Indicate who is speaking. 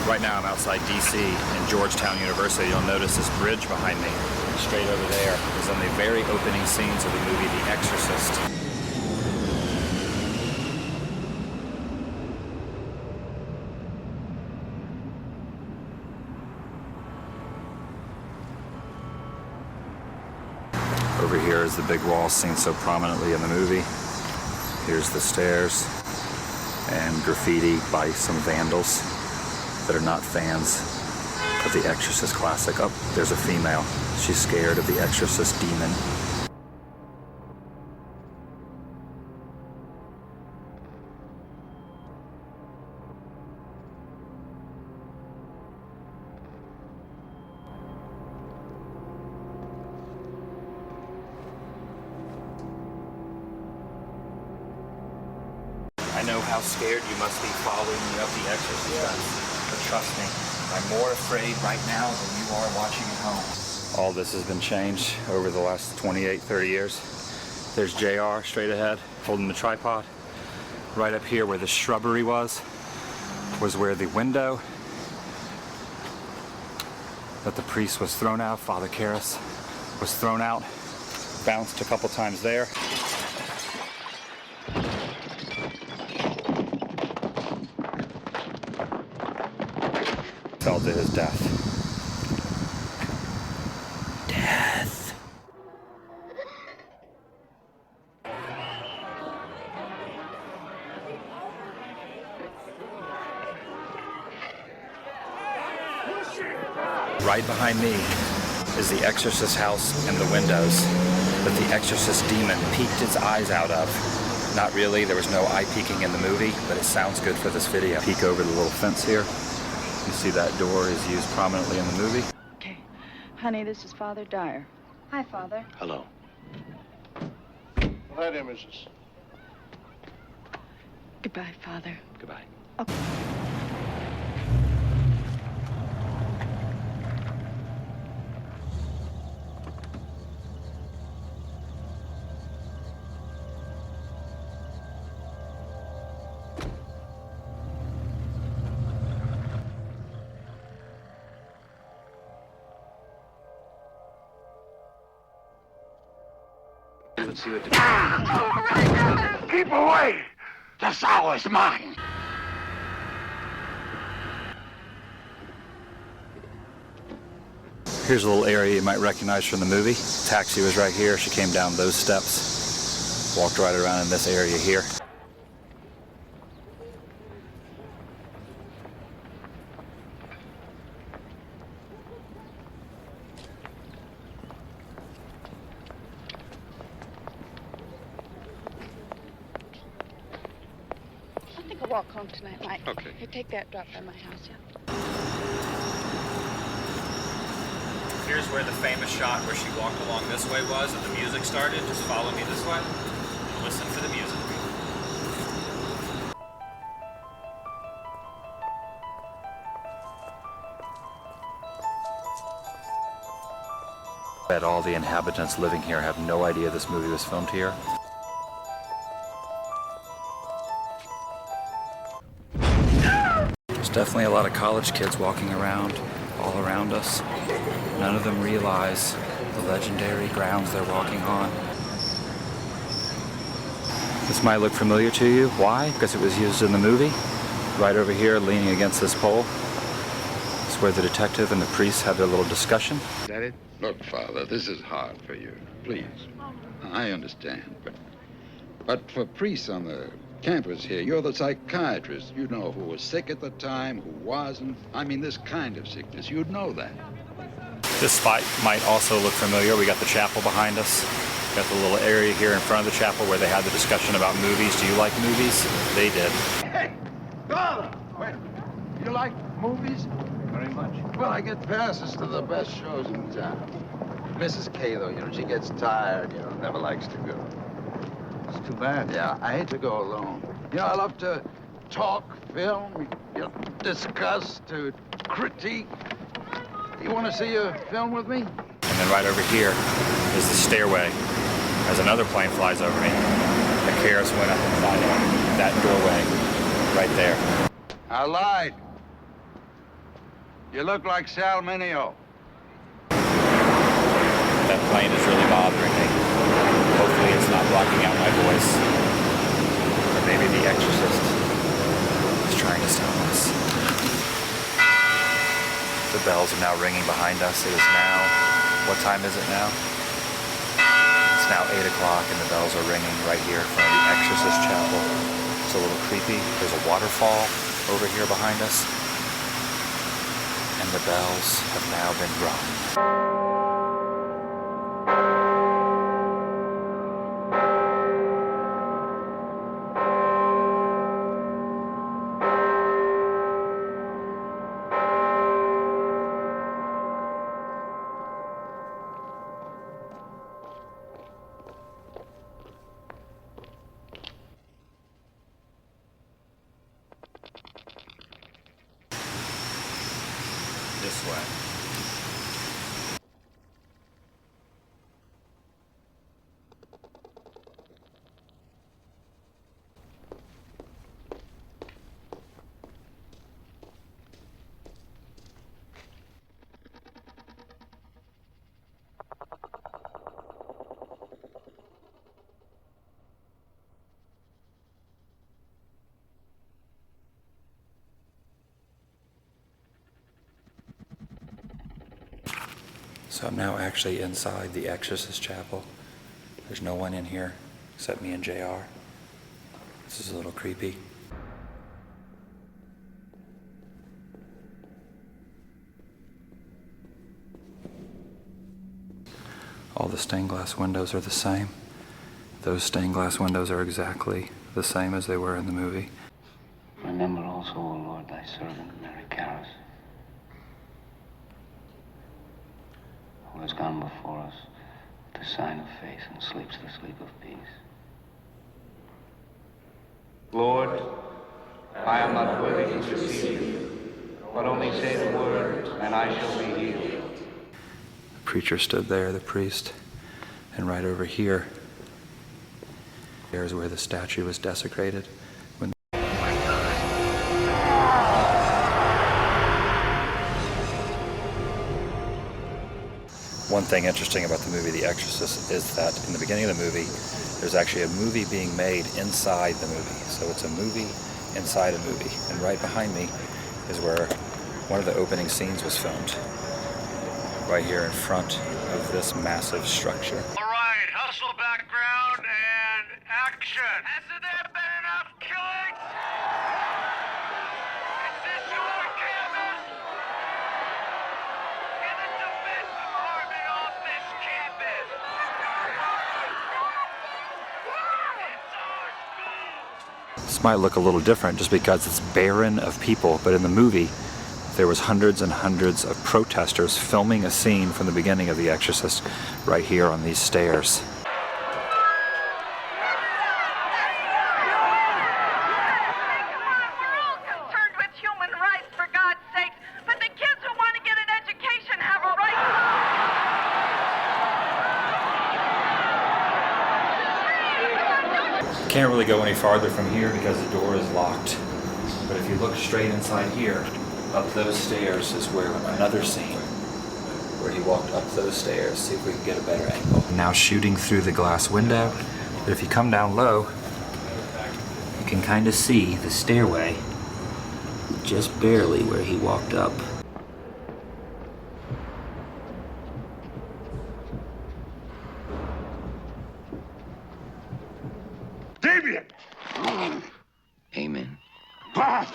Speaker 1: Right now I'm outside DC in Georgetown University. You'll notice this bridge behind me. Straight over there is on the very opening scenes of the movie The Exorcist. Over here is the big wall seen so prominently in the movie. Here's the stairs and graffiti by some vandals that are not fans of the Exorcist classic. Oh, there's a female. She's scared of the Exorcist demon. I know how scared you must be following me up the Exorcist. But trust me, I'm more afraid right now than you are watching at home. All this has been changed over the last 28, 30 years. There's JR straight ahead, holding the tripod. Right up here where the shrubbery was where the window that the priest was thrown out, Father Karras was thrown out, bounced a couple times there. Fell to his death. Death. Right behind me is the Exorcist house and the windows that the Exorcist demon peeked its eyes out of. Not really, there was no eye peeking in the movie, but it sounds good for this video. Peek over the little fence here. You see that door is used prominently in the movie.
Speaker 2: Okay. Honey, this is Father Dyer.
Speaker 3: Hi, Father.
Speaker 1: Hello.
Speaker 4: Well, hi there, Mrs.
Speaker 2: Goodbye, Father.
Speaker 1: Goodbye.
Speaker 2: Oh.
Speaker 1: Let's see what
Speaker 4: Keep away! The sow is mine!
Speaker 1: Here's a little area you might recognize from the movie. Taxi was right here. She came down those steps, walked right around in this area here.
Speaker 2: I'll walk home tonight, Mike.
Speaker 4: Okay.
Speaker 2: You take that drop by my house, yeah?
Speaker 1: Here's where the famous shot where she walked along this way was, and the music started. Just follow me this way. Listen for the music. I bet all the inhabitants living here have no idea this movie was filmed here. There's definitely a lot of college kids walking around all around us. None of them realize the legendary grounds they're walking on. This might look familiar to you. Why? Because it was used in the movie. Right over here, leaning against this pole. It's where the detective and the priest have their little discussion.
Speaker 4: Is that it?
Speaker 5: Look, Father, this is hard for you. Please. I understand, but for priests on the campus here, you're the psychiatrist. You know who was sick at the time, who wasn't. I mean, this kind of sickness. You'd know that.
Speaker 1: This spot might also look familiar. We got the chapel behind us. Got the little area here in front of the chapel where they had the discussion about movies. Do you like movies? They did.
Speaker 5: Hey, Father! Wait, you like movies?
Speaker 4: Very much.
Speaker 5: Well, I get passes to the best shows in town. Mrs. K, though, she gets tired, never likes to go.
Speaker 4: It's too bad.
Speaker 5: Yeah, I hate to go alone. I love to talk film, discuss, to critique. You want to see a film with me?
Speaker 1: And then right over here is the stairway. As another plane flies over me, the Karis went up inside of that doorway right there.
Speaker 5: I lied. You look like Sal Mineo.
Speaker 1: That plane is really bothering me. Hopefully it's not blocking out my voice. Or maybe the Exorcist is trying to stop us. The bells are now ringing behind us. It is now, what time is it now? It's now 8 o'clock and the bells are ringing right here in front of the Exorcist chapel. It's a little creepy. There's a waterfall over here behind us. And the bells have now been rung. This way. So I'm now actually inside the Exorcist chapel. There's no one in here except me and JR. This is a little creepy. All the stained glass windows are the same. Those stained glass windows are exactly the same as they were in the movie.
Speaker 3: Remember also, O Lord, thy servant, Mary Caris, who has gone before us with the sign of faith and sleeps the sleep of peace.
Speaker 6: Lord, I am not worthy to receive you, but only say the word, and I shall be healed.
Speaker 1: The preacher stood there, the priest, and right over here, there's where the statue was desecrated. One thing interesting about the movie The Exorcist is that in the beginning of the movie, there's actually a movie being made inside the movie. So it's a movie inside a movie. And right behind me is where one of the opening scenes was filmed. Right here in front of this massive structure.
Speaker 4: All right, hustle background and action. Hasn't there been enough killings? Is this your campus? Get the defensive army off this campus. It's our school.
Speaker 1: This might look a little different just because it's barren of people, but in the movie, there was hundreds and hundreds of protesters filming a scene from the beginning of The Exorcist right here on these stairs. Can't really go any farther from here because the door is locked. But if you look straight inside here, up those stairs is where another scene where he walked up those stairs. See if we can get a better angle. Now shooting through the glass window, but if you come down low, you can kind of see the stairway just barely where he walked up.
Speaker 4: Damien!
Speaker 3: Amen.
Speaker 4: Ah!